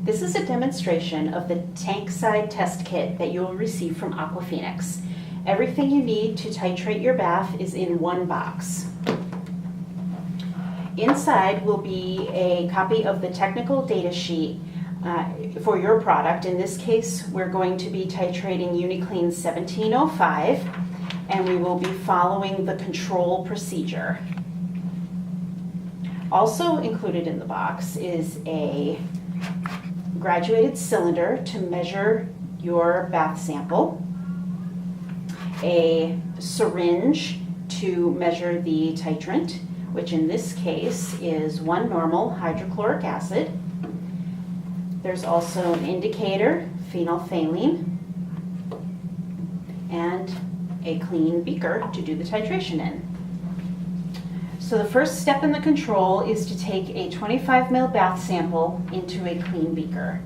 This is a demonstration of the tank side test kit that you will receive from AquaPhoenix. Everything you need to titrate your bath is in one box. Inside will be a copy of the technical data sheet for your product. In this case, we're going to be titrating UniClean 1705, and we will be following the control procedure. Also included in the box is a graduated cylinder to measure your bath sample, a syringe to measure the titrant, which in this case is 1 normal hydrochloric acid. There's also an indicator, phenolphthalein, and a clean beaker to do the titration in. So the first step in the control is to take a 25 ml bath sample into a clean beaker.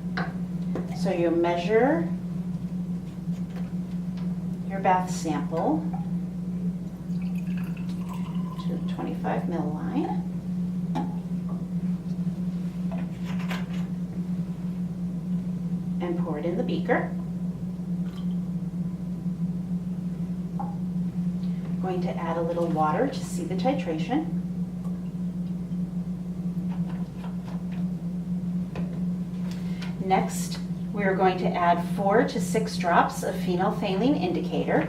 So you measure your bath sample to the 25 ml line. And pour it in the beaker. I'm going to add a little water to see the titration. Next, we are going to add 4 to 6 drops of phenolphthalein indicator.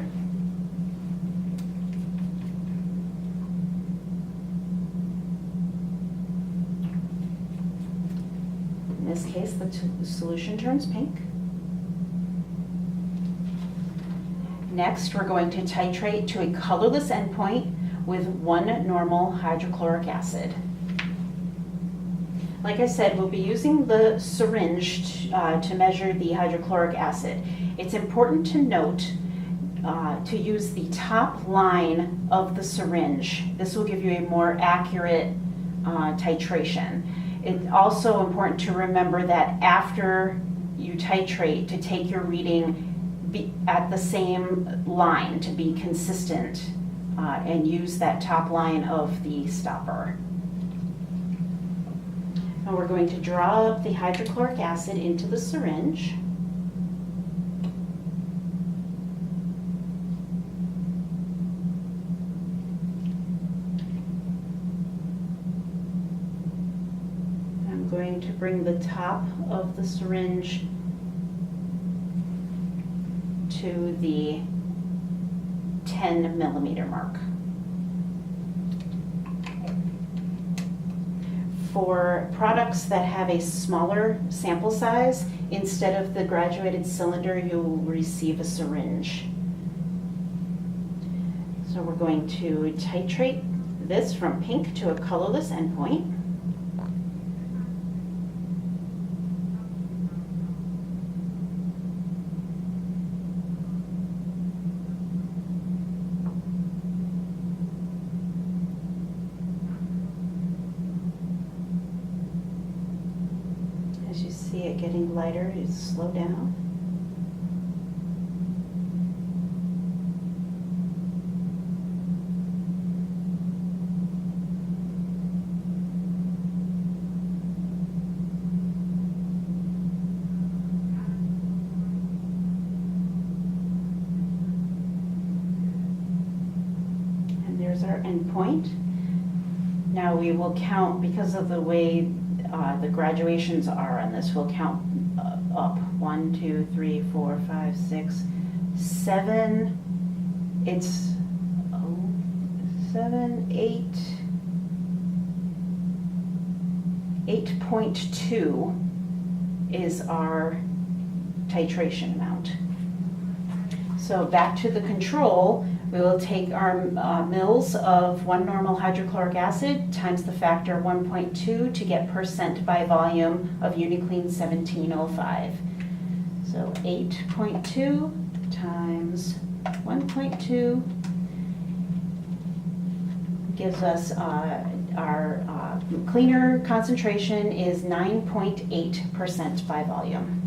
In this case, the solution turns pink. Next, we're going to titrate to a colorless endpoint with 1 normal hydrochloric acid. Like I said, we'll be using the syringe to measure the hydrochloric acid. It's important to note to use the top line of the syringe. This will give you a more accurate titration. It's also important to remember that after you titrate, to take your reading at the same line to be consistent and use that top line of the stopper. Now we're going to draw up the hydrochloric acid into the syringe. I'm going to bring the top of the syringe to the 10 millimeter mark. For products that have a smaller sample size, instead of the graduated cylinder, you will receive a syringe. So we're going to titrate this from pink to a colorless endpoint. As you see it getting lighter, you slow down. And there's our endpoint. Now we will count, because of the way the graduations are on this, we'll count up 1, 2, 3, 4, 5, 6, 7. It's 7, 8.2 is our titration amount. So back to the control, we will take our mils of 1 normal hydrochloric acid times the factor 1.2 to get percent by volume of UniClean 1705. So 8.2 times 1.2 gives us our cleaner concentration is 9.8% by volume.